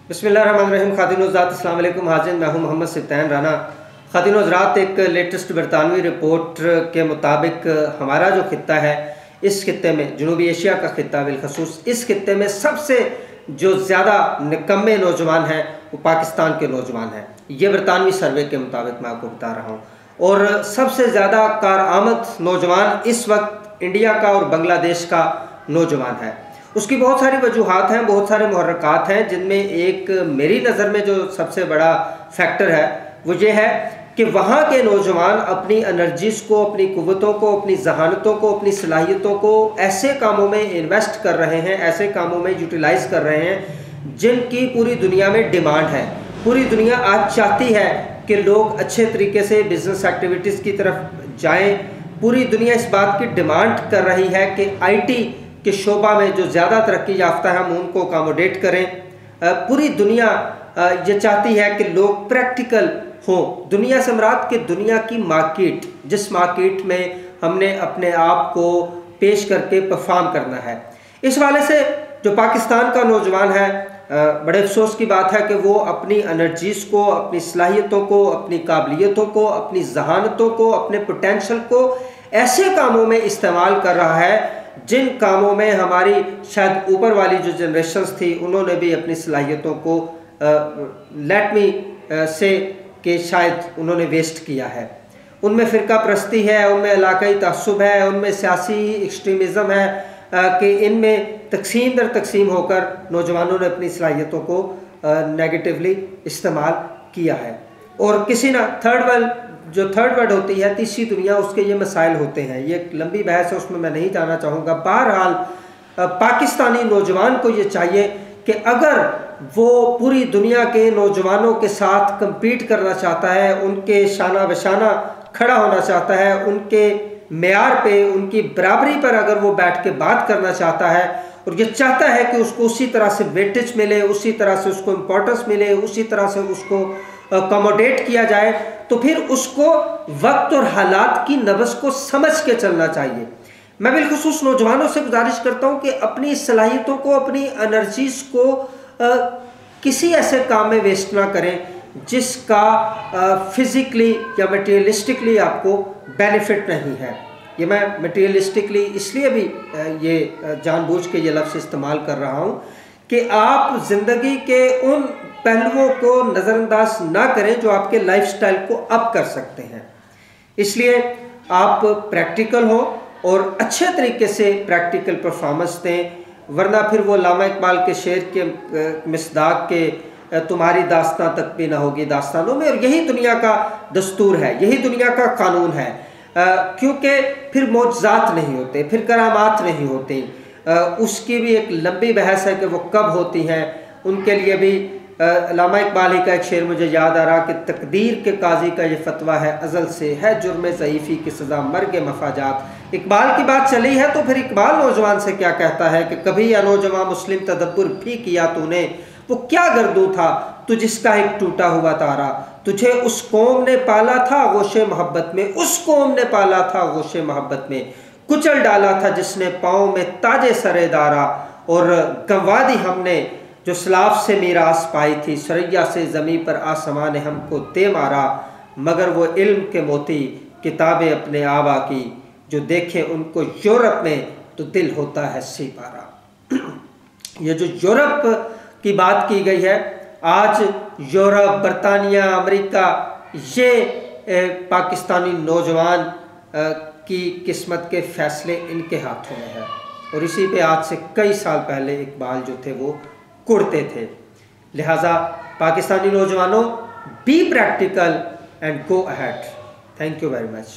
बिस्मिल्लाहिर्रहमानिर्रहीम। ख़ातिन-ओ-ज़ात अस्सलाम वालेकुम। हाज़िर मैं हूँ मोहम्मद सिब्तैन राना। ख़ातिन-ओ-ज़ात, एक लेटेस्ट बरतानवी रिपोर्ट के मुताबिक हमारा जो खित्ता है, इस खित्ते में जनूबी एशिया का खित्ता बिलखसूस, इस खित्ते में सबसे जो ज़्यादा निकम्मे नौजवान हैं वो पाकिस्तान के नौजवान हैं। ये बरतानवी सर्वे के मुताबिक मैं आपको बता रहा हूँ। और सबसे ज़्यादा कारआमद नौजवान इस वक्त इंडिया का और बांग्लादेश का नौजवान है। उसकी बहुत सारी वजूहात हैं, बहुत सारे मुहर्रकात हैं, जिनमें एक मेरी नज़र में जो सबसे बड़ा फैक्टर है वो ये है कि वहाँ के नौजवान अपनी एनर्जीज़ को, अपनी क़ुव्वतों को, अपनी जहानतों को, अपनी सलाहियतों को ऐसे कामों में इन्वेस्ट कर रहे हैं, ऐसे कामों में यूटिलाइज़ कर रहे हैं जिनकी पूरी दुनिया में डिमांड है। पूरी दुनिया आज चाहती है कि लोग अच्छे तरीके से बिज़नेस एक्टिविटीज़ की तरफ जाएँ। पूरी दुनिया इस बात की डिमांड कर रही है कि IT के शोबा में जो ज़्यादा तरक्की याफ्ता है हम उनको अकोमोडेट करें। पूरी दुनिया ये चाहती है कि लोग प्रैक्टिकल हों। दुनिया से मुराद कि दुनिया की मार्केट, जिस मार्केट में हमने अपने आप को पेश करके परफॉर्म करना है। इस वाले से जो पाकिस्तान का नौजवान है, बड़े अफसोस की बात है कि वो अपनी एनर्जीज़ को, अपनी सलाहियतों को, अपनी काबिलियतों को, अपनी जहानतों को, अपने पोटेंशल को ऐसे कामों में इस्तेमाल कर रहा है जिन कामों में हमारी शायद ऊपर वाली जो जनरेशन्स थी उन्होंने भी अपनी सलाहियतों को लेट मी से कि शायद उन्होंने वेस्ट किया है। उनमें फ़िरका परस्ती है, उनमें इलाकाई तअस्सुब है, उनमें सियासी एक्सट्रीमिज़म है कि इनमें तकसीम दर तकसीम होकर नौजवानों ने अपनी सलाहियतों को नेगेटिवली इस्तेमाल किया है। और किसी ना थर्ड वर्ल्ड होती है, तीसरी दुनिया, उसके ये मसाइल होते हैं। ये एक लंबी बहस है, उसमें मैं नहीं जाना चाहूँगा। बहरहाल पाकिस्तानी नौजवान को ये चाहिए कि अगर वो पूरी दुनिया के नौजवानों के साथ कम्पीट करना चाहता है, उनके शाना बशाना खड़ा होना चाहता है, उनके मेयार पे, उनकी बराबरी पर अगर वो बैठ के बात करना चाहता है और ये चाहता है कि उसको उसी तरह से वेटेज मिले, उसी तरह से उसको इम्पोर्टेंस मिले, उसी तरह से उसको अकोमोडेट किया जाए, तो फिर उसको वक्त और हालात की नब्ज़ को समझ के चलना चाहिए। मैं बिलखुसूस नौजवानों से गुजारिश करता हूँ कि अपनी सलाहियतों को, अपनी एनर्जीज़ को किसी ऐसे काम में वेस्ट ना करें जिसका फिज़िकली या मटेरियलिस्टिकली आपको बेनिफिट नहीं है। ये मैं मटेरियलिस्टिकली इसलिए भी ये जानबूझ के ये लफ्ज़ इस्तेमाल कर रहा हूँ कि आप ज़िंदगी के उन पहलुओं को नज़रअंदाज ना करें जो आपके लाइफस्टाइल को अप कर सकते हैं। इसलिए आप प्रैक्टिकल हो और अच्छे तरीके से प्रैक्टिकल परफॉर्मेंस दें, वरना फिर वो लामा इकबाल के शेर के मिसदाक के तुम्हारी दास्तां तक भी ना होगी दास्तानों में। और यही दुनिया का दस्तूर है, यही दुनिया का कानून है, क्योंकि फिर मौजज़ात नहीं होते, फिर करामात नहीं होती। उसकी भी एक लंबी बहस है कि वो कब होती हैं। उनके लिए भी अल्लामा इकबाल ही का एक शेर मुझे याद आ रहा कि तकदीर के काजी का ये फतवा है अज़ल से, है जुर्म ज़ईफ़ी की सज़ा मर्ग मफाजात। इकबाल की बात चली है तो फिर इकबाल नौजवान से क्या कहता है कि कभी या नौजवान मुस्लिम तदब्बुर भी किया तूने, वो क्या गर्दू था तु जिसका एक टूटा हुआ तारा, तुझे उस कौम ने पाला था गोशे मोहब्बत में, उस कौम ने पाला था गोशे मोहब्बत में, कुचल डाला था जिसने पाँव में ताजे सरे दारा, और गंवा दी हमने जो सलाफ से मीरास पाई थी, सरैया से ज़मीं पर आसमां ने हमको दे मारा, मगर वो इल्म के मोती किताबें अपने आबा की, जो देखें उनको यूरोप में तो दिल होता है सी पारा। ये जो यूरोप की बात की गई है, आज यूरोप, बरतानिया, अमेरिका, ये पाकिस्तानी नौजवान की किस्मत के फ़ैसले इनके हाथों में है। और इसी पे आज से कई साल पहले इकबाल जो थे वो कुड़ते थे। लिहाजा पाकिस्तानी नौजवानों, be practical and go ahead. Thank you very much.